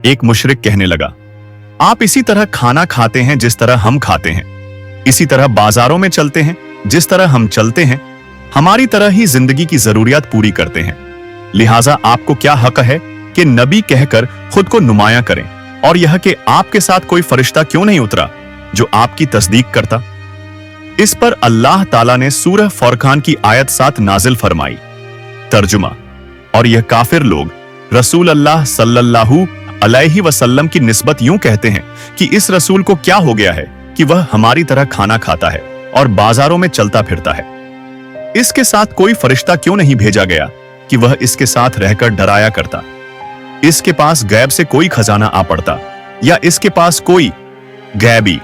एक मुशरिक कहने लगा, आप इसी तरह खाना खाते हैं जिस तरह हम खाते हैं, इसी तरह बाजारों में चलते हैं जिस तरह हम चलते हैं, हमारी तरह ही जिंदगी की जरूरियात पूरी करते हैं। लिहाजा आपको क्या हक है कि नबी कहकर खुद को नुमाया करें, और यह कि आपके साथ कोई फरिश्ता क्यों नहीं उतरा जो आपकी तस्दीक करता। इस पर अल्लाह ताला ने सूरह फुरकान की आयत 7 नाजिल फरमाई। तर्जुमा, और यह काफिर लोग रसूल अल्लाह सल्लल्लाहु अलैहि वसल्लम की निस्बत यूं कहते हैं कि इस रसूल को क्या हो गया है कि वह हमारी तरह खाना खाता है और बाजारों में चलता फिरता है। इसके साथ कोई फरिश्ता क्यों नहीं भेजा गया कि वह इसके साथ रहकर डराया करता। इसके पास गैब से कोई खजाना आ पड़ता, या इसके पास कोई गैबी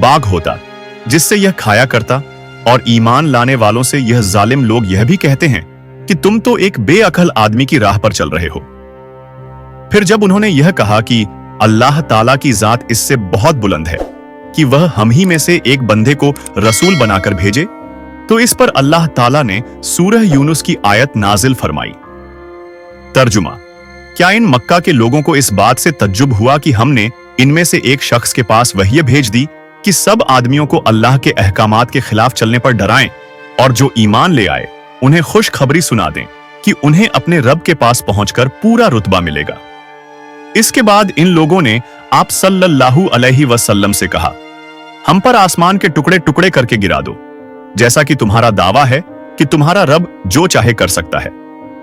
बाग होता जिससे यह खाया करता। और ईमान लाने वालों से यह जालिम लोग यह भी कहते हैं कि तुम तो एक बेअकल आदमी की राह पर चल रहे हो। फिर जब उन्होंने यह कहा कि अल्लाह ताला की जात इससे बहुत बुलंद है कि वह हम ही में से एक बंदे को रसूल बनाकर भेजे, तो इस पर अल्लाह ताला ने सूरह यूनुस की आयत नाजिल फरमाई। तर्जुमा, क्या इन मक्का के लोगों को इस बात से तज्जुब हुआ कि हमने इनमें से एक शख्स के पास वही भेज दी कि सब आदमियों को अल्लाह के अहकामात के खिलाफ चलने पर डराएं, और जो ईमान ले आए उन्हें खुशखबरी सुना दें कि उन्हें अपने रब के पास पहुंचकर पूरा रुतबा मिलेगा। इसके बाद इन लोगों ने आप सल्लल्लाहु अलैहि वसल्लम से कहा, हम पर आसमान के टुकड़े टुकड़े करके गिरा दो, जैसा कि तुम्हारा दावा है कि तुम्हारा रब जो चाहे कर सकता है।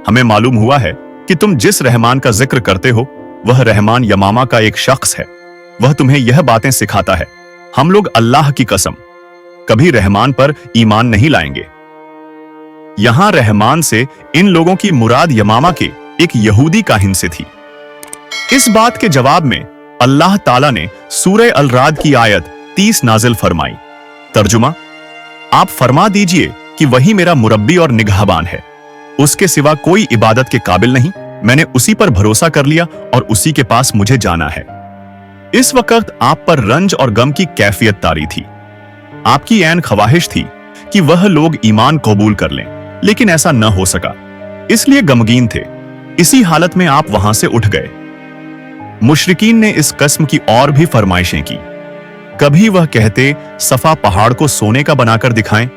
हमें मालूम हुआ है कि तुम जिस रहमान का जिक्र करते हो वह रहमान यमामा का एक शख्स है, वह तुम्हें यह बातें सिखाता है। हम लोग अल्लाह की कसम कभी रहमान पर ईमान नहीं लाएंगे। यहां रहमान से इन लोगों की मुराद यमामा के एक यहूदी काहिन से थी। इस बात के जवाब में अल्लाह ताला ने सूरह अल राद की आयत 30 नाजिल फरमाई। तर्जुमा, आप फरमा दीजिए कि वही मेरा मुरब्बी और निगहबान है, उसके सिवा कोई इबादत के काबिल नहीं। मैंने उसी पर भरोसा कर लिया और उसी के पास मुझे जाना है। इस वक्त आप पर रंज और गम की कैफियत तारी थी। आपकी ऐन ख्वाहिश थी कि वह लोग ईमान कबूल कर लें, लेकिन ऐसा न हो सका, इसलिए गमगीन थे। इसी हालत में आप वहां से उठ गए। मुशरिकीन ने इस कस्म की और भी फरमाइशें की। कभी वह कहते सफा पहाड़ को सोने का बनाकर दिखाएं,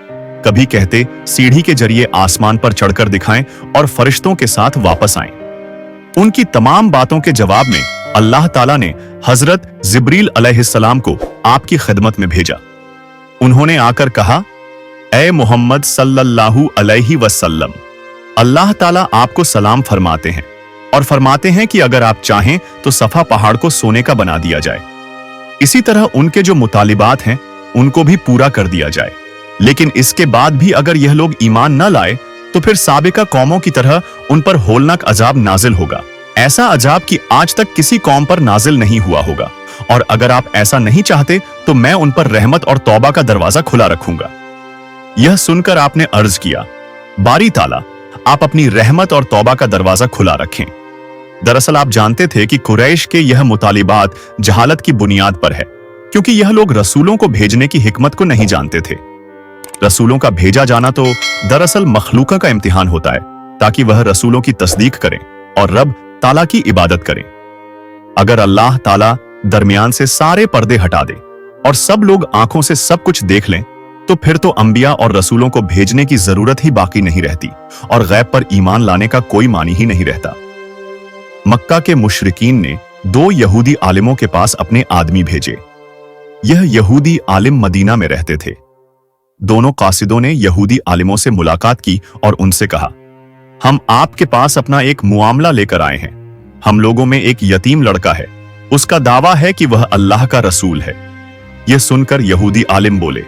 कभी कहते सीढ़ी के जरिए आसमान पर चढ़कर दिखाएं और फरिश्तों के साथ वापस आएं। उनकी तमाम बातों के जवाब में अल्लाह ताला ने हजरत जिब्रील अलैहिस्सलाम को आपकी खिदमत में भेजा। उन्होंने आकर कहा, ए मोहम्मद सल्लल्लाहु अलैहि वसल्लम, अल्लाह ताला आपको सलाम फरमाते हैं और फरमाते हैं कि अगर आप चाहें तो सफा पहाड़ को सोने का बना दिया जाए। इसी तरह उनके जो मुतालिबात हैं उनको भी पूरा कर दिया जाए। लेकिन इसके बाद भी अगर यह लोग ईमान न लाए तो फिर साबिका कौमों की तरह उन पर होलनाक अजाब नाजिल होगा, ऐसा अजाब कि आज तक किसी कौम पर नाजिल नहीं हुआ होगा। और अगर आप ऐसा नहीं चाहते तो मैं उन पर रहमत और तौबा का दरवाजा खुला रखूंगा। यह सुनकर आपने अर्ज किया, बारी ताला आप अपनी रहमत और तौबा का दरवाजा खुला रखें। दरअसल आप जानते थे कि कुरैश के यह मुतालिबात जहालत की बुनियाद पर है, क्योंकि यह लोग रसूलों को भेजने की हिकमत को नहीं जानते थे। रसूलों का भेजा जाना तो दरअसल मखलूका का इम्तिहान होता है, ताकि वह रसूलों की तस्दीक करें और रब ताला की इबादत करें। अगर अल्लाह ताला दरमियान से सारे पर्दे हटा दे और सब लोग आंखों से सब कुछ देख लें, तो फिर तो अंबिया और रसूलों को भेजने की जरूरत ही बाकी नहीं रहती और गैब पर ईमान लाने का कोई मानी ही नहीं रहता। मक्का के मुशरिकीन ने 2 यहूदी आलिमों के पास अपने आदमी भेजे। यह यहूदी आलिम मदीना में रहते थे। दोनों कासिदों ने यहूदी आलिमों से मुलाकात की और उनसे कहा, हम आपके पास अपना एक मुआमला लेकर आए हैं। हम लोगों में एक यतीम लड़का है, उसका दावा है कि वह अल्लाह का रसूल है। यह सुनकर यहूदी आलिम बोले,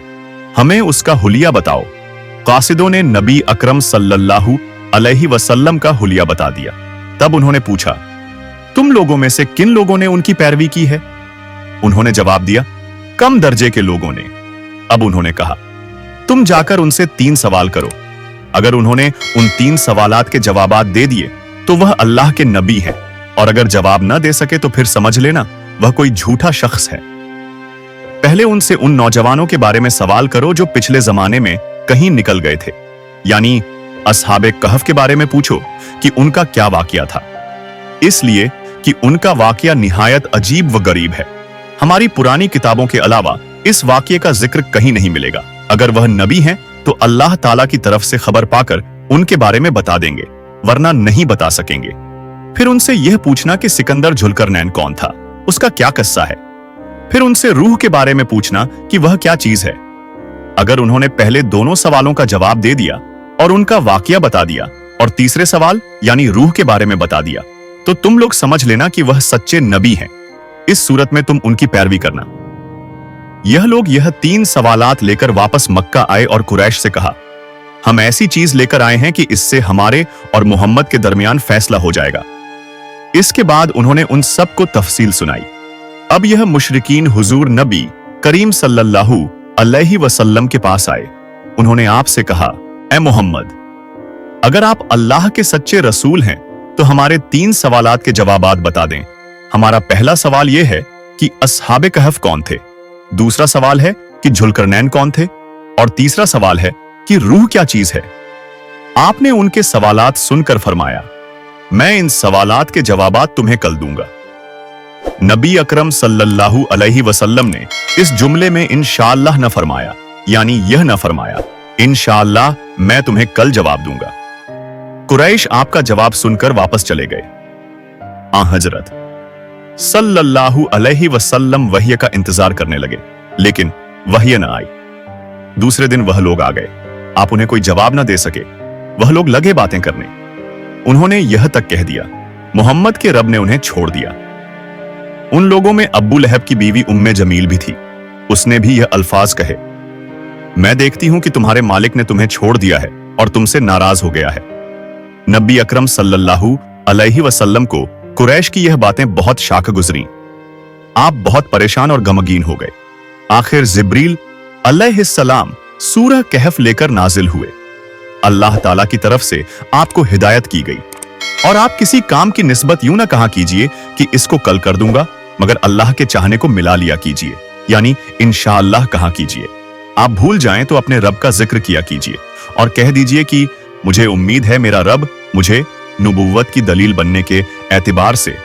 हमें उसका हुलिया बताओ। कासिदों ने नबी अकरम सल्लल्लाहु अलैहि वसल्लम का हुलिया बता दिया। तब उन्होंने पूछा, तुम लोगों में से किन लोगों ने उनकी पैरवी की है? उन्होंने जवाब दिया, कम दर्जे के लोगों ने। अब उन्होंने कहा, तुम जाकर उनसे 3 सवाल करो। अगर उन्होंने उन 3 सवालात के जवाबात दे दिए तो वह अल्लाह के नबी हैं, और अगर जवाब न दे सके तो फिर समझ लेना वह कोई झूठा शख्स है। पहले उनसे उन नौजवानों के बारे में सवाल करो जो पिछले जमाने में कहीं निकल गए थे, यानी अस्हाबे कहफ के बारे में पूछो कि उनका क्या वाकया था। इसलिए कि उनका वाकया निहायत अजीब व गरीब है। हमारी पुरानी किताबों के अलावा इस वाकये का जिक्र कहीं नहीं मिलेगा। अगर वह नबी हैं तो अल्लाह ताला की तरफ से खबर पाकर उनके बारे में बता देंगे, वरना नहीं बता सकेंगे। फिर उनसे यह पूछना कि सिकंदर जुल्करनैन कौन था, उसका क्या किस्सा है। फिर उनसे रूह के बारे में पूछना कि वह क्या चीज है। अगर उन्होंने पहले दोनों सवालों का जवाब दे दिया और उनका वाकया बता दिया और तीसरे सवाल यानी रूह के बारे में बता दिया, तो तुम लोग समझ लेना कि वह सच्चे नबी हैं। इस सूरत में तुम उनकी पैरवी करना। यह लोग यह 3 सवालात लेकर वापस मक्का आए और कुरैश से कहा, हम ऐसी चीज लेकर आए हैं कि इससे हमारे और मोहम्मद के दरमियान फैसला हो जाएगा। इसके बाद उन्होंने उन सब को तफसील सुनाई। अब यह मुशरिकीन हुजूर नबी करीम सल्लल्लाहु अलैहि वसल्लम के पास आए। उन्होंने आपसे कहा, ए मोहम्मद, अगर आप अल्लाह के सच्चे रसूल हैं तो हमारे 3 सवालात के जवाबात बता दें। हमारा पहला सवाल यह है कि अस्हाबे कहफ कौन थे, दूसरा सवाल है कि जुल्करनैन कौन थे, और तीसरा सवाल है कि रूह क्या चीज है। आपने उनके सवालात सुनकर फरमाया, मैं इन सवालात के जवाबात तुम्हें कल दूंगा। नबी अकरम सल्लल्लाहु अलैहि वसल्लम ने इस जुमले में इंशाअल्लाह न फरमाया, यानी यह न फरमाया इंशाअल्लाह मैं तुम्हें कल जवाब दूंगा। कुरैश आपका जवाब सुनकर वापस चले गए। हजरत सल्लल्लाहु अलैहि वसल्लम वह्य का इंतजार करने लगे, लेकिन वह्य न आई। दूसरे दिन वह लोग आ गए। आप उन्हें कोई जवाब न दे सके। वह लोग लगे बातें करने। उन्होंने यह तक कह दिया, मोहम्मद के रब ने उन्हें छोड़ दिया। उन लोगों में अब्बू लहब की बीवी उम्मे जमील भी थी। उसने भी यह अल्फाज कहे, मैं देखती हूं कि तुम्हारे मालिक ने तुम्हें छोड़ दिया है और तुमसे नाराज हो गया है। नबी अकरम सल्लल्लाहु अलैहि वसल्लम को कुरैश की यह बातें बहुत शाक गुजरी। आप बहुत परेशान और गमगीन हो गए। आखिर जिब्रील अलैहिस्सलाम सूरह कहफ लेकर नाजिल हुए। अल्लाह ताला की तरफ से आपको हिदायत की गई और आप किसी काम की निस्बत यूं ना कहा कीजिए कि इसको कल कर दूंगा, मगर अल्लाह के चाहने को मिला लिया कीजिए, यानी इंशाअल्लाह कहा कीजिए। आप भूल जाएं तो अपने रब का जिक्र किया कीजिए और कह दीजिए कि मुझे उम्मीद है मेरा रब मुझे नबुव्वत की दलील बनने के एतबार से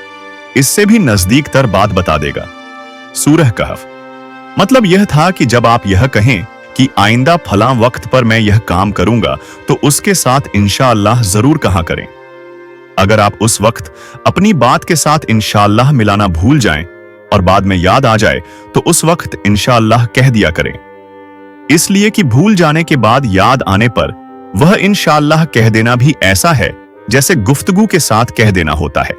इससे भी नजदीक तर बात बता देगा। सूरह कहफ मतलब यह था कि जब आप यह कहें कि आइंदा फलां वक्त पर मैं यह काम करूंगा, तो उसके साथ इंशाअल्लाह जरूर कहा करें। अगर आप उस वक्त अपनी बात के साथ इंशाअल्लाह मिलाना भूल जाएं और बाद में याद आ जाए, तो उस वक्त इंशाअल्लाह कह दिया करें, इसलिए कि भूल जाने के बाद याद आने पर वह इंशाअल्लाह कह देना भी ऐसा है जैसे गुफ्तगू के साथ कह देना होता है।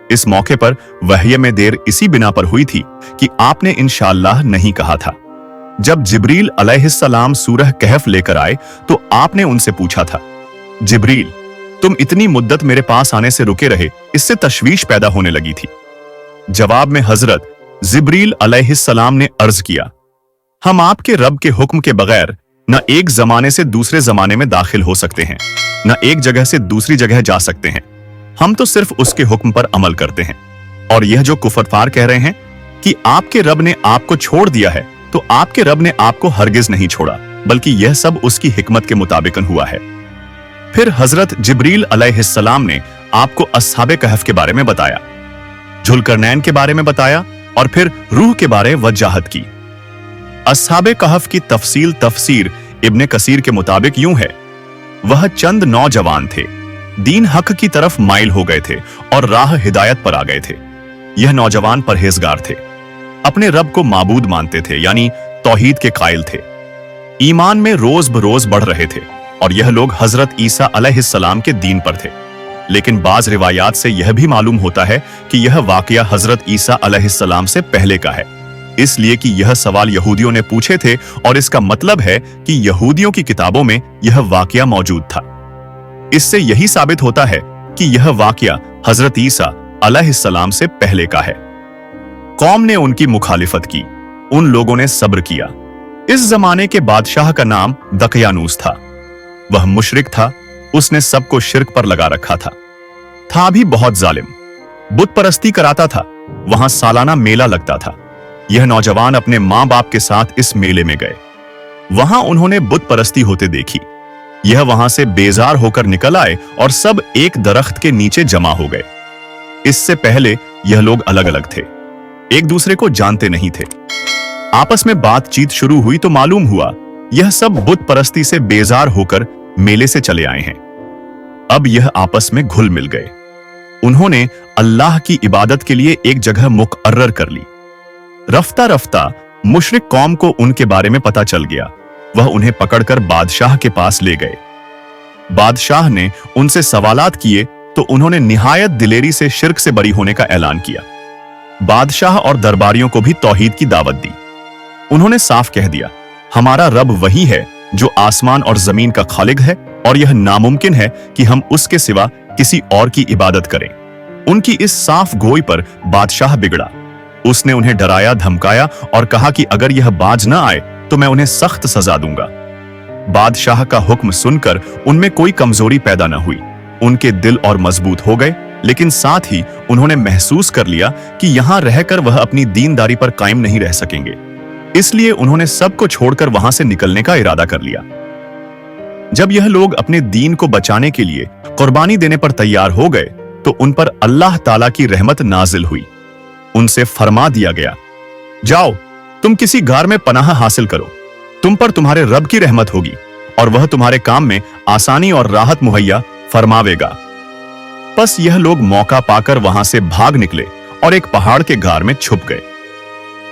इस मौके पर वह्य में देर इसी बिना पर हुई थी कि आपने इंशाअल्लाह नहीं कहा था। जब जिब्रील अलैहिस्सलाम सूरह कहफ लेकर आए तो आपने उनसे पूछा था, जिब्रील, तुम इतनी मुद्दत मेरे पास आने से रुके रहे, इससे तशवीश पैदा होने लगी थी। जवाब में हजरत जिब्रील अलैहिस्सलाम ने अर्ज किया, हम आपके रब के हुक्म के बगैर न एक जमाने से दूसरे जमाने में दाखिल हो सकते हैं, न एक जगह से दूसरी जगह जा सकते हैं। हम तो सिर्फ उसके हुक्म पर अमल करते हैं। और यह जो कुफरफार कह रहे हैं कि आपके रब ने आपको छोड़ दिया है, तो आपके रब ने आपको हरगिज नहीं छोड़ा, बल्कि यह सब उसकी हिकमत के मुताबिकन हुआ है। फिर हजरत जिब्रील अलैहिस्सलाम ने आपको अस्हाबे कहफ के बारे में बताया, जुल्करनैन के बारे में बताया और फिर रूह के बारे वजाहत की। अस्हाबे कहफ की तफसीर इब्ने कसीर के मुताबिक यूं है, वह चंद नौजवान थे, दीन हक की तरफ माइल हो गए थे और राह हिदायत पर आ गए थे। यह नौजवान परहेजगार थे, अपने रब को माबूद मानते थे, यानी तौहीद के कायल थे, ईमान में रोज बरोज बढ़ रहे थे और यह लोग हजरत ईसा अलैहिस्सलाम के दीन पर थे। लेकिन बाज रिवायात से यह भी मालूम होता है कि यह वाकया हजरत ईसा अलैहिस्सलाम से पहले का है, इसलिए कि यह सवाल यहूदियों ने पूछे थे और इसका मतलब है कि यहूदियों की किताबों में यह वाकया मौजूद था। इससे यही साबित होता है कि यह वाकया हजरत ईसा अलैहिस्सलाम से पहले का है। कौम ने उनकी मुखालिफत की, उन लोगों ने सब्र किया। इस जमाने के बादशाह का नाम दकयानूस था। वह मुशरिक था, उसने सबको शिर्क पर लगा रखा था भी बहुत जालिम, बुत परस्ती कराता था। वहां सालाना मेला लगता था। यह नौजवान अपने मां बाप के साथ इस मेले में गए। वहां उन्होंने बुत परस्ती होते देखी। यह वहां से बेजार होकर निकल आए और सब एक दरख्त के नीचे जमा हो गए। इससे पहले यह लोग अलग अलग थे, एक दूसरे को जानते नहीं थे। आपस में बातचीत शुरू हुई तो मालूम हुआ यह सब बुत परस्ती से बेजार होकर मेले से चले आए हैं। अब यह आपस में घुल मिल गए। उन्होंने अल्लाह की इबादत के लिए एक जगह मुकर्रर कर ली। रफ्ता रफ्ता मुशरिक कौम को उनके बारे में पता चल गया। वह उन्हें पकड़कर बादशाह के पास ले गए। बादशाह ने उनसे सवालात किए तो उन्होंने निहायत दिलेरी से शिर्क से बरी होने का ऐलान किया। बादशाह और दरबारियों को भी तौहीद की दावत दी। उन्होंने साफ कह दिया, हमारा रब वही है जो आसमान और जमीन का खालिक है और यह नामुमकिन है कि हम उसके सिवा किसी और की इबादत करें। उनकी इस साफ गोई पर बादशाह बिगड़ा। उसने उन्हें डराया धमकाया और कहा कि अगर यह बाज न आए तो मैं उन्हें सख्त सजा दूंगा। बादशाह का हुक्म सुनकर उनमें कोई कमजोरी पैदा न हुई। उनके दिल और मजबूत हो गए, लेकिन साथ ही उन्होंने महसूस कर लिया कि यहां रहकर वह अपनी दीनदारी पर कायम नहीं रह सकेंगे। इसलिए उन्होंने सबको छोड़कर वहां से निकलने का इरादा कर लिया। जब यह लोग अपने दीन को बचाने के लिए कुर्बानी देने पर तैयार हो गए तो उन पर अल्लाह ताला की रहमत नाजिल हुई। उनसे फरमा दिया गया, जाओ तुम किसी गार में पनाह हासिल करो, तुम पर तुम्हारे रब की रहमत होगी और वह तुम्हारे काम में आसानी और राहत मुहैया फरमावेगा। बस यह लोग मौका पाकर वहां से भाग निकले और एक पहाड़ के गार में छुप गए।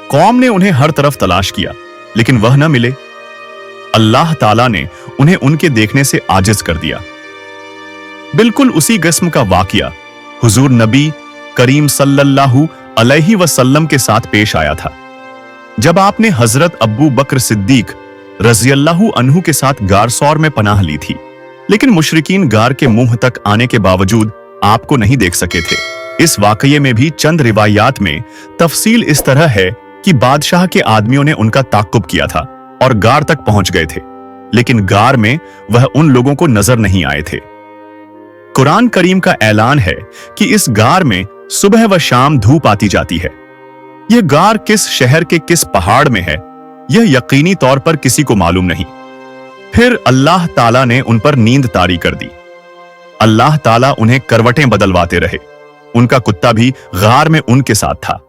कौम ने उन्हें हर तरफ तलाश किया, लेकिन वह न मिले। अल्लाह ताला ने उन्हें उनके देखने से आजिज कर दिया। बिल्कुल उसी किस्म का वाकया हुजूर नबी करीम सल्लल्लाहु अलैहि वसल्लम के साथ पेश आया था। जब आपने हजरत अब्बू बकर सिद्दीक रज़ियल्लाहु अन्हु के साथ गार सौर में पनाह ली थी, लेकिन मुशरिकीन गार के मुंह तक आने के बावजूद आपको नहीं देख सके थे। इस वाकये में भी चंद रिवायात में तफसील इस तरह है कि बादशाह के आदमियों ने उनका ताक़ुब किया था और गार तक पहुंच गए थे, लेकिन गार में वह उन लोगों को नजर नहीं आए थे। कुरान करीम का ऐलान है कि इस गार में सुबह व शाम धूप आती जाती है। यह गार किस शहर के किस पहाड़ में है, यह यकीनी तौर पर किसी को मालूम नहीं। फिर अल्लाह ताला ने उन पर नींद तारी कर दी। अल्लाह ताला उन्हें करवटें बदलवाते रहे। उनका कुत्ता भी गार में उनके साथ था।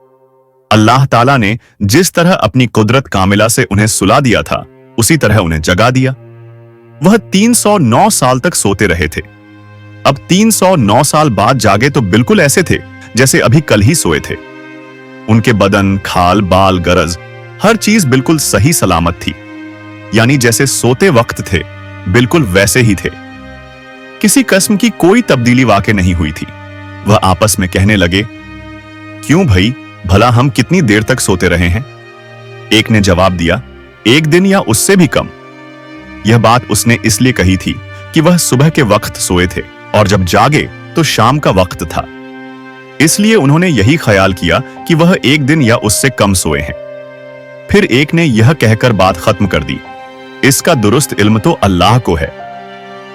अल्लाह ताला ने जिस तरह अपनी कुदरत कामिला से उन्हें सुला दिया था, उसी तरह उन्हें जगा दिया। वह 309 साल तक सोते रहे थे। अब 309 साल बाद जागे तो बिल्कुल ऐसे थे जैसे अभी कल ही सोए थे। उनके बदन, खाल, बाल, गरज, हर चीज बिल्कुल सही सलामत थी, यानी जैसे सोते वक्त थे बिल्कुल वैसे ही थे। किसी किस्म की कोई तब्दीली वाकई नहीं हुई थी। वह आपस में कहने लगे, क्यों भाई, भला हम कितनी देर तक सोते रहे हैं? एक ने जवाब दिया, 1 दिन या उससे भी कम। यह बात उसने इसलिए कही थी कि वह सुबह के वक्त सोए थे और जब जागे तो शाम का वक्त था। इसलिए उन्होंने यही ख्याल किया कि वह 1 दिन या उससे कम सोए हैं। फिर एक ने यह कहकर बात खत्म कर दी, इसका दुरुस्त इल्म तो अल्लाह को है।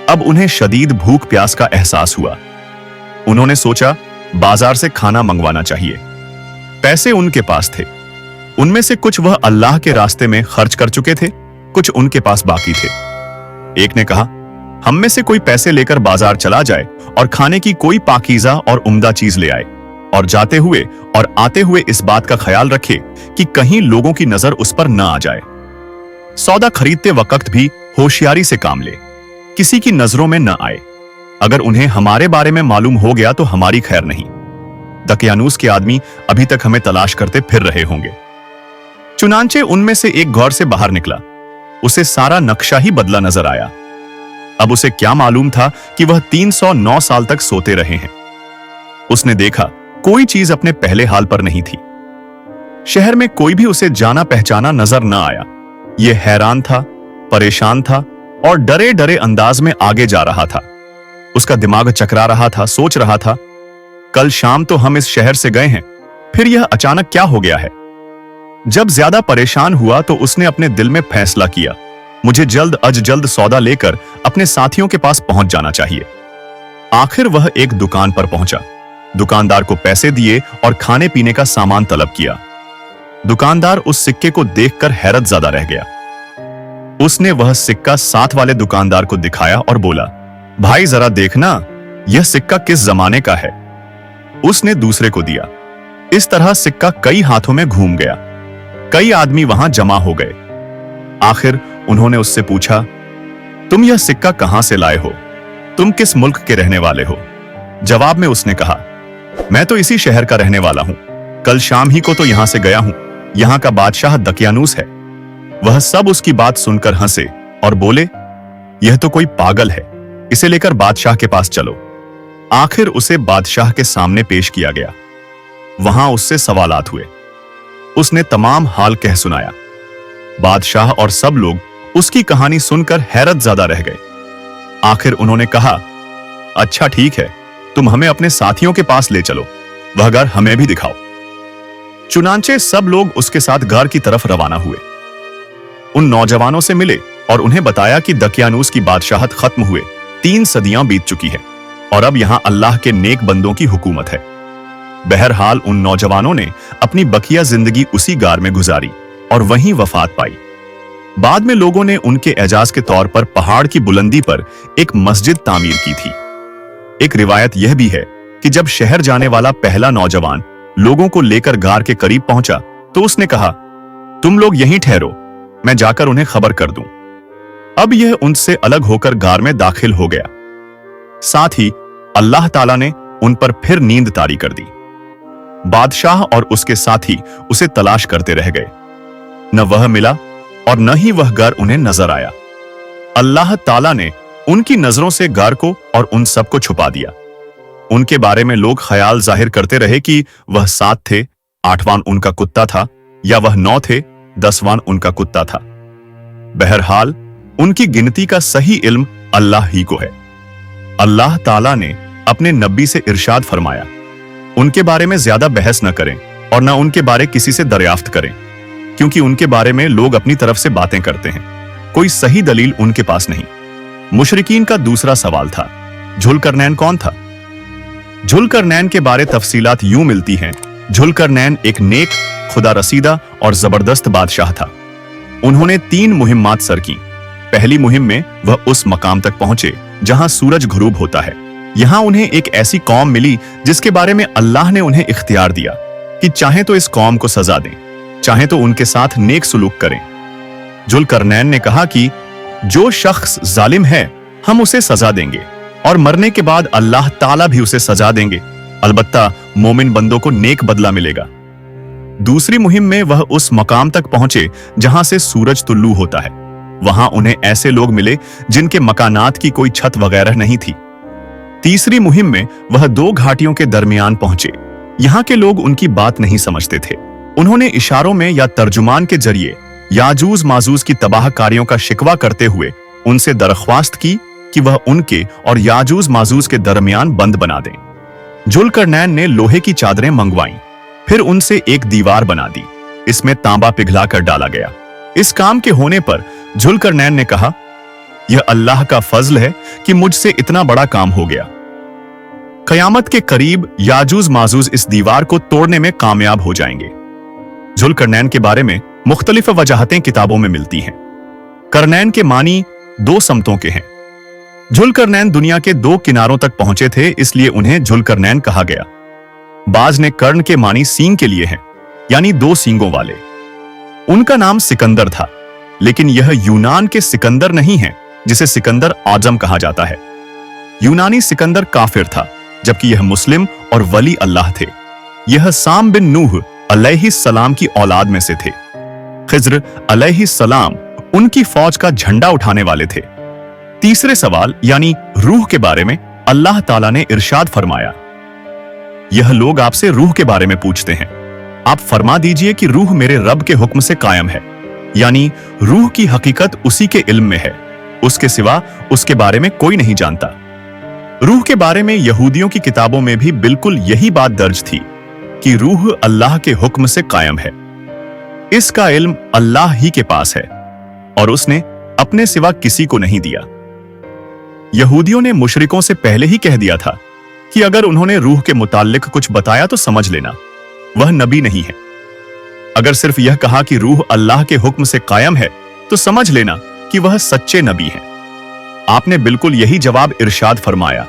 अब उन्हें शदीद भूख प्यास का एहसास हुआ। उन्होंने सोचा बाजार से खाना मंगवाना चाहिए। पैसे उनके पास थे। उनमें से कुछ वह अल्लाह के रास्ते में खर्च कर चुके थे, कुछ उनके पास बाकी थे। एक ने कहा, हम में से कोई पैसे लेकर बाजार चला जाए और खाने की कोई पाकीज़ा और उम्दा चीज ले आए, और जाते हुए और आते हुए इस बात का ख्याल रखे कि कहीं लोगों की नजर उस पर न आ जाए। सौदा खरीदते वक्त भी होशियारी से काम ले, किसी की नजरों में न आए। अगर उन्हें हमारे बारे में मालूम हो गया तो हमारी खैर नहीं। दकियानूस के आदमी अभी तक हमें तलाश करते फिर रहे होंगे। चुनांचे उनमें से एक घौर से बाहर निकला। उसे सारा नक्शा ही बदला नजर आया। अब उसे क्या मालूम था कि वह 309 साल तक सोते रहे हैं। उसने देखा कोई चीज अपने पहले हाल पर नहीं थी। शहर में कोई भी उसे जाना पहचाना नजर न आया। यह हैरान था, परेशान था और डरे डरे अंदाज में आगे जा रहा था। उसका दिमाग चकरा रहा था, सोच रहा था, कल शाम तो हम इस शहर से गए हैं, फिर यह अचानक क्या हो गया है? जब ज्यादा परेशान हुआ तो उसने अपने दिल में फैसला किया, मुझे जल्द अज जल्द सौदा लेकर अपने साथियों के पास पहुंच जाना चाहिए। आखिर वह एक दुकान पर पहुंचा। दुकानदार को पैसे दिए और खाने पीने का सामान तलब किया। दुकानदार उस सिक्के को देखकर हैरत ज़्यादा रह गया। उसने वह सिक्का साथ वाले दुकानदार को दिखाया और बोला, भाई जरा देखना, यह सिक्का किस जमाने का है? उसने दूसरे को दिया। इस तरह सिक्का कई हाथों में घूम गया। कई आदमी वहां जमा हो गए। आखिर उन्होंने उससे पूछा, तुम यह सिक्का कहां से लाए हो? तुम किस मुल्क के रहने वाले हो? जवाब में उसने कहा, मैं तो इसी शहर का रहने वाला हूं। कल शाम ही को तो यहां से गया हूं। यहां का बादशाह दकियानूस है। वह सब उसकी बात सुनकर हंसे और बोले, यह तो कोई पागल है, इसे लेकर बादशाह के पास चलो। आखिर उसे बादशाह के सामने पेश किया गया। वहां उससे सवालात हुए। उसने तमाम हाल कह सुनाया। बादशाह और सब लोग उसकी कहानी सुनकर हैरत ज़्यादा रह गए। आखिर उन्होंने कहा, अच्छा ठीक है, तुम हमें अपने साथियों के पास ले चलो, वह घर हमें भी दिखाओ। चुनांचे सब लोग उसके साथ घर की तरफ रवाना हुए। उन नौजवानों से मिले और उन्हें बताया कि दकियानूस की बादशाहत खत्म हुए 3 सदियां बीत चुकी है और अब यहां अल्लाह के नेक बंदों की हुकूमत है। बहरहाल उन नौजवानों ने अपनी बकिया जिंदगी उसी गार में गुजारी और वहीं वफात पाई। बाद में लोगों ने उनके एजाज के तौर पर पहाड़ की बुलंदी पर एक मस्जिद तामीर की थी। एक रिवायत यह भी है कि जब शहर जाने वाला पहला नौजवान लोगों को लेकर गार के करीब पहुंचा तो उसने कहा, तुम लोग यहीं ठहरो, मैं जाकर उन्हें खबर कर दूं। अब यह उनसे अलग होकर गार में दाखिल हो गया। साथ ही अल्लाह ताला ने उन पर फिर नींद तारी कर दी। बादशाह और उसके साथी उसे तलाश करते रह गए। न वह मिला और न ही वह घर उन्हें नजर आया। अल्लाह ताला ने उनकी नजरों से घर को और उन सबको छुपा दिया। उनके बारे में लोग ख्याल जाहिर करते रहे कि वह 7 थे, 8वां उनका कुत्ता था, या वह 9 थे, 10वां उनका कुत्ता था। बहरहाल उनकी गिनती का सही इल्म अल्लाह ही को है। अल्लाह ताला ने अपने नबी से इरशाद फरमाया, उनके बारे में ज्यादा बहस न करें और न उनके बारे किसी से दरियाफ्त करें, क्योंकि उनके बारे में लोग अपनी तरफ से बातें करते हैं, कोई सही दलील उनके पास नहीं। मुशरिकीन का दूसरा सवाल था, जुल्करनैन कौन था? जुल्करनैन के बारे तफसीलात यूं मिलती हैं, जुल्करनैन एक नेक, खुदा रसीदा और जबरदस्त बादशाह था। उन्होंने 3 मुहिम्मात सर की। पहली मुहिम में वह उस मकाम तक पहुंचे जहां सूरज गुरूब होता है। यहां उन्हें एक ऐसी कौम मिली जिसके बारे में अल्लाह ने उन्हें इख्तियार दिया कि चाहे तो इस कौम को सजा दें, चाहे तो उनके साथ नेक सुलूक करें। जुल्करनैन ने कहा कि जो शख्स जालिम है हम उसे सजा देंगे और मरने के बाद अल्लाह ताला भी उसे सजा देंगे, अलबत्ता मोमिन बंदों को नेक बदला मिलेगा। दूसरी मुहिम में वह उस मकाम तक पहुंचे जहां से सूरज तुल्लू होता है। वहां उन्हें ऐसे लोग मिले जिनके मकानात की कोई छत वगैरह नहीं थी। तीसरी मुहिम में वह 2 घाटियों के दरमियान पहुंचे। यहां के लोग उनकी बात नहीं समझते थे। उन्होंने इशारों में या तर्जुमान के जरिए याजूज माजूज की तबाहकारियों का शिकवा करते हुए उनसे दरख्वास्त की कि वह उनके और याजूज माजूज के दरमियान बंद बना दें। जुल्करनैन ने लोहे की चादरें मंगवाईं, फिर उनसे एक दीवार बना दी। इसमें तांबा पिघला कर डाला गया। इस काम के होने पर जुल्करनैन ने कहा, यह अल्लाह का फजल है कि मुझसे इतना बड़ा काम हो गया। कयामत के करीब याजूज माजूज इस दीवार को तोड़ने में कामयाब हो जाएंगे। जुल्करनैन के बारे में मुख्तलिफ वजाहतें किताबों में मिलती हैं। करनैन के मानी 2 समतों के हैं। जुल्करनैन दुनिया के 2 किनारों तक पहुंचे थे, इसलिए उन्हें जुल्करनैन कहा गया। बाज ने कर्ण के मानी सींग के लिए हैं, यानी 2 सींगों वाले। उनका नाम सिकंदर था, लेकिन यह यूनान के सिकंदर नहीं है जिसे सिकंदर आजम कहा जाता है। यूनानी सिकंदर काफिर था, जबकि यह मुस्लिम और वली अल्लाह थे। यह साम बिन नूह अलैहिस्सलाम की औलाद में से थे। खिज्र अलैहिस्सलाम उनकी फौज का झंडा उठाने वाले थे। तीसरे सवाल यानी रूह के बारे में अल्लाह ताला ने इरशाद फरमाया, यह लोग आपसे रूह के बारे में पूछते हैं, आप फरमा दीजिए कि रूह मेरे रब के हुक्म से कायम है, यानी रूह की हकीकत उसी के इल्म में है, उसके सिवा उसके बारे में कोई नहीं जानता। रूह के बारे में यहूदियों की किताबों में भी बिल्कुल यही बात दर्ज थी कि रूह अल्लाह के हुक्म से कायम है। इसका इल्म अल्लाह ही के पास है और उसने अपने सिवा किसी को नहीं दिया। यहूदियों ने मुशरिकों से पहले ही कह दिया था कि अगर उन्होंने रूह के मुताल्लिक कुछ बताया तो समझ लेना वह नबी नहीं है। अगर सिर्फ यह कहा कि रूह अल्लाह के हुक्म से कायम है तो समझ लेना कि वह सच्चे नबी हैं। आपने बिल्कुल यही जवाब इरशाद फरमाया।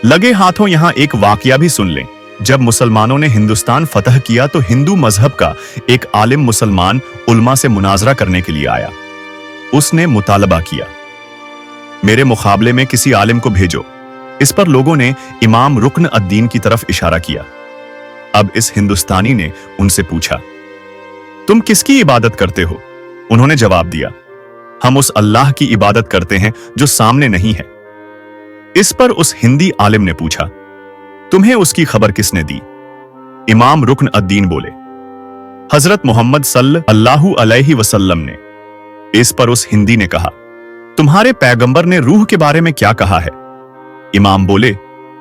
लगे हाथों यहां एक वाकया भी सुन लें। जब मुसलमानों ने हिंदुस्तान फतह किया तो हिंदू मजहब का एक आलिम मुसलमान उलमा से मुनाजरा करने के लिए आया। उसने मुतालबा किया, मेरे मुकाबले में किसी आलिम को भेजो। इस पर लोगों ने इमाम रुकन अद्दीन की तरफ इशारा किया। अब इस हिंदुस्तानी ने उनसे पूछा, तुम किसकी इबादत करते हो? उन्होंने जवाब दिया, हम उस अल्लाह की इबादत करते हैं जो सामने नहीं है। इस पर उस हिंदी आलिम ने पूछा, तुम्हें उसकी खबर किसने दी? इमाम रुकन अद्दीन बोले, हजरत मोहम्मद सल्लल्लाहु अलैहि वसल्लम ने। इस पर उस हिंदी ने कहा, तुम्हारे पैगंबर ने रूह के बारे में क्या कहा है? इमाम बोले,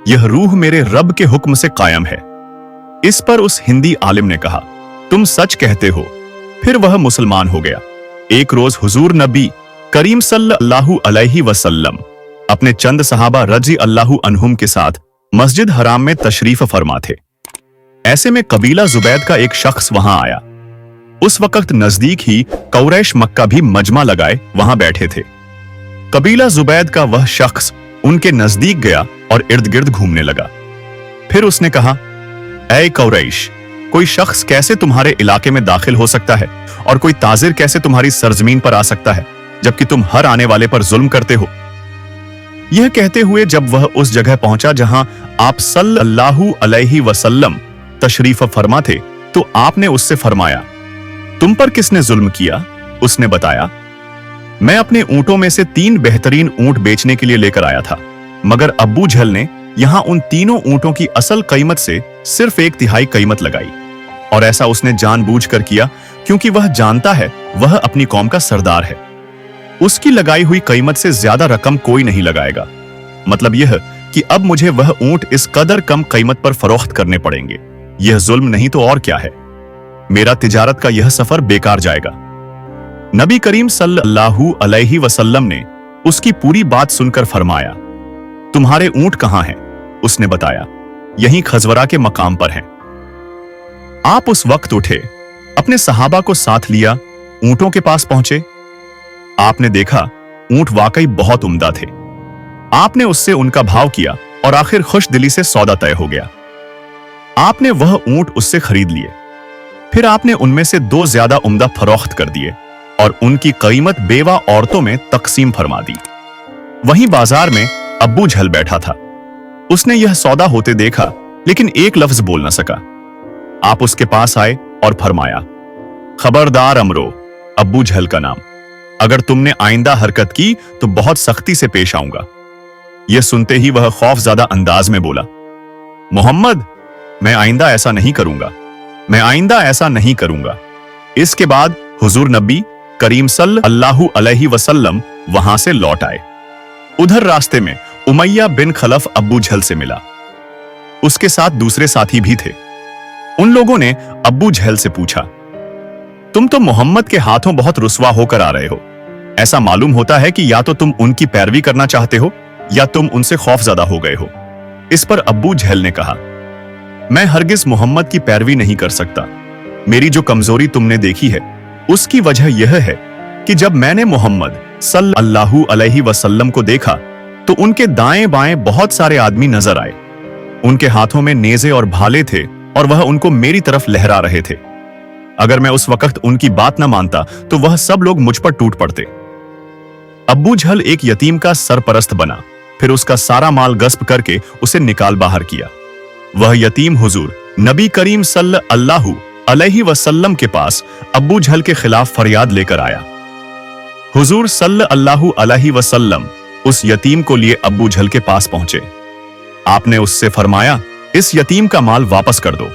यह रूह मेरे रब के हुक्म से कायम है। इस पर उस हिंदी आलिम ने कहा, तुम सच कहते हो। फिर वह मुसलमान हो गया। एक रोज हुजूर नबी करीम सल्लल्लाहु अलैहि वसल्लम अपने चंद सहाबा रजी अल्लाहु अन्हुम के साथ मस्जिद हराम में तशरीफ फरमा थे। ऐसे में कबीला जुबैद का एक शख्स वहां आया। उस वक्त नजदीक ही कुरैश मक्का भी मजमा लगाए वहां बैठे थे। कबीला जुबैद का वह शख्स उनके नजदीक गया और इर्द गिर्द घूमने लगा। फिर उसने कहा, ऐ कुरैश, कोई शख्स कैसे तुम्हारे इलाके में दाखिल हो सकता है और कोई ताजिर कैसे तुम्हारी सरजमीन पर आ सकता है, जबकि तुम हर आने वाले पर जुल्म करते हो? यह कहते हुए जब वह उस जगह पहुंचा जहां आप सल्लल्लाहु अलैहि वसल्लम तशरीफ फरमा थे, तो आपने उससे फरमाया, तुम पर किसने जुल्म किया? उसने बताया, मैं अपने ऊंटों में से 3 बेहतरीन ऊंट बेचने के लिए लेकर आया था, मगर अब्बू झल ने यहां उन तीनों ऊंटों की असल कीमत से सिर्फ 1/3 कीमत लगाई। और ऐसा उसने जानबूझकर किया क्योंकि वह जानता है वह अपनी कौम का सरदार है। उसकी लगाई हुई कीमत से ज्यादा रकम कोई नहीं लगाएगा। मतलब यह कि अब मुझे वह ऊंट इस कदर कम कीमत पर फरोख्त करने पड़ेंगे। यह जुल्म नहीं तो और क्या है। मेरा तिजारत का यह सफर बेकार जाएगा। नबी करीम सल्लल्लाहु अलैहि वसल्लम ने उसकी पूरी बात सुनकर फरमाया, तुम्हारे ऊंट कहां हैं? उसने बताया, यहीं खजवरा के मकाम पर हैं। आप उस वक्त उठे, अपने सहाबा को साथ लिया, ऊंटों के पास पहुंचे। आपने देखा ऊंट वाकई बहुत उम्दा थे। आपने उससे उनका भाव किया और आखिर खुश दिली से सौदा तय हो गया। आपने वह ऊंट उससे खरीद लिए। फिर आपने उनमें से 2 ज्यादा उम्दा फरोख्त कर दिए और उनकी कीमत बेवा औरतों में तकसीम फरमा दी। वहीं बाजार में अब्बू झल बैठा था। उसने यह सौदा होते देखा, लेकिन एक लफ्ज बोल न सका। आप उसके पास आए और फरमाया, खबरदार अमरो, अब्बू झल का नाम, अगर तुमने आइंदा हरकत की तो बहुत सख्ती से पेश आऊंगा। यह सुनते ही वह खौफज़दा अंदाज में बोला, मोहम्मद, मैं आइंदा ऐसा नहीं करूंगा, मैं आइंदा ऐसा नहीं करूंगा। इसके बाद हुजूर नबी करीम सल्लल्लाहु अलैहि वसल्लम वहां से लौट आए। उधर रास्ते में उमैया बिन खलफ अब्बू झल से मिला। उसके साथ दूसरे साथी भी थे। उन लोगों ने अब्बू झल से पूछा, तुम तो मोहम्मद के हाथों बहुत रुस्वा होकर आ रहे हो। ऐसा मालूम होता है कि या तो तुम उनकी पैरवी करना चाहते हो या तुम उनसे खौफज़दा हो गए हो। इस पर अब्बू झल ने कहा, मैं हरगिज मोहम्मद की पैरवी नहीं कर सकता। मेरी जो कमजोरी तुमने देखी है उसकी वजह यह है कि जब मैंने मोहम्मद सल्लल्लाहु अलैहि वसल्लम को देखा तो उनके दाएं बाएं बहुत सारे आदमी नजर आए। उनके हाथों में नेज़े और भाले थे और वह उनको मेरी तरफ लहरा रहे थे। अगर मैं उस वक्त उनकी बात न मानता तो वह सब लोग मुझ पर टूट पड़ते। अब्बू झल एक यतीम का सरपरस्त बना, फिर उसका सारा माल गस्प करके उसे निकाल बाहर किया। वह यतीम हुजूर नबी करीम सल्लल्लाहु अलैहि वसल्लम के पास अब्बू झल के खिलाफ फरियाद लेकर आया। हुजूर सल्लल्लाहु अलैहि वसल्लम उस यतीम को लिए अब्बू झल के पास पहुंचे। आपने उससे फरमाया, इस यतीम का माल वापस कर दो।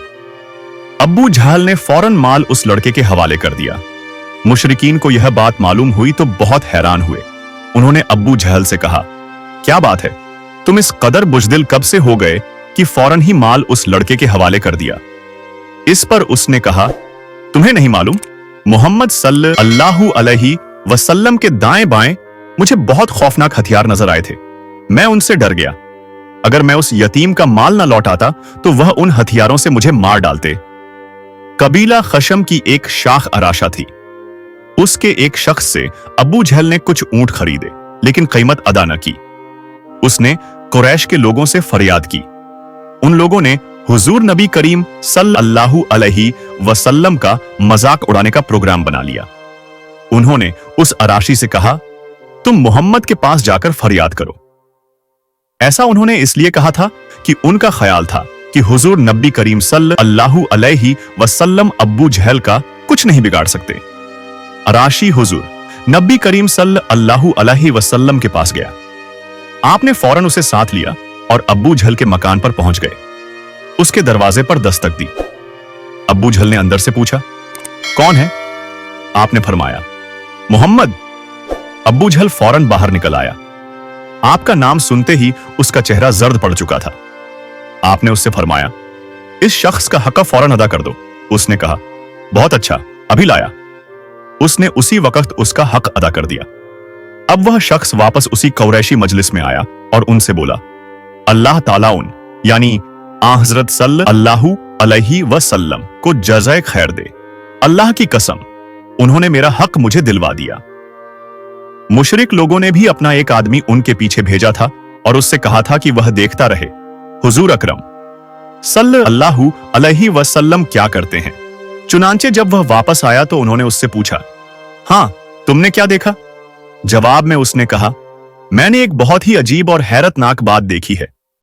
अब्बू झल ने फौरन माल उस लड़के के हवाले कर दिया। मुशरिकीन को यह बात मालूम हुई तो बहुत हैरान हुए। उन्होंने अब्बू झल से कहा, क्या बात है, तुम इस कदर बुजदिल कब से हो गए कि फौरन ही माल उस लड़के के हवाले कर दिया? इस पर उसने कहा, तुम्हें नहीं मालूम, मोहम्मद सल्लल्लाहु अलैहि वसल्लम के दाएं बाएं मुझे बहुत खौफनाक हथियार नजर आए थे। मैं उनसे डर गया। अगर मैं उस यतीम का माल न लौटाता तो वह उन हथियारों से मुझे मार डालते। कबीला खशम की एक शाख अराशा थी। उसके एक शख्स से अब्बू झल ने कुछ ऊंट खरीदे, लेकिन कीमत अदा न की। उसने कुरैश के लोगों से फरियाद की। उन लोगों ने हुजूर नबी करीम सल्लल्लाहु अलैहि वसल्लम का मजाक उड़ाने का प्रोग्राम बना लिया। उन्होंने उस अराशी से कहा, तुम मोहम्मद के पास जाकर फरियाद करो। ऐसा उन्होंने इसलिए कहा था कि उनका ख्याल था कि हुजूर नबी करीम सल्लल्लाहु अलैहि वसल्लम अब्बू जहल का कुछ नहीं बिगाड़ सकते। अराशी हुजूर नबी करीम सल्लल्लाहु अलैहि वसल्लम के पास गया। आपने फौरन उसे साथ लिया और अब्बू जहल के मकान पर पहुंच गए। उसके दरवाजे पर दस्तक दी। अब्बू जहल ने अंदर से पूछा, कौन है? आपने फरमाया, मोहम्मद। अब्बू जहल फौरन बाहर निकल आया। आपका नाम सुनते ही उसका चेहरा जर्द पड़ चुका था। आपने उससे फरमाया, इस शख्स का हक फौरन अदा कर दो। उसने कहा, बहुत अच्छा, अभी लाया। उसने उसी वक्त उसका हक अदा कर दिया। अब वह शख्स वापस उसी कुरैशी मजलिस में आया और उनसे बोला, अल्लाह ताला उन यानी हज़रत सल्लल्लाहु अलैहि वसल्लम को जज़ाए खैर दे। अल्लाह की कसम, उन्होंने मेरा हक मुझे दिलवा दिया। मुशरिक लोगों ने भी अपना एक आदमी उनके पीछे भेजा था और उससे कहा था कि वह देखता रहे हुजूर अकरम सल्लल्लाहु अलैहि वसल्लम क्या करते हैं। चुनांचे जब वह वापस आया तो उन्होंने उससे पूछा, हां, तुमने क्या देखा? जवाब में उसने कहा, मैंने एक बहुत ही अजीब और हैरतनाक बात देखी है।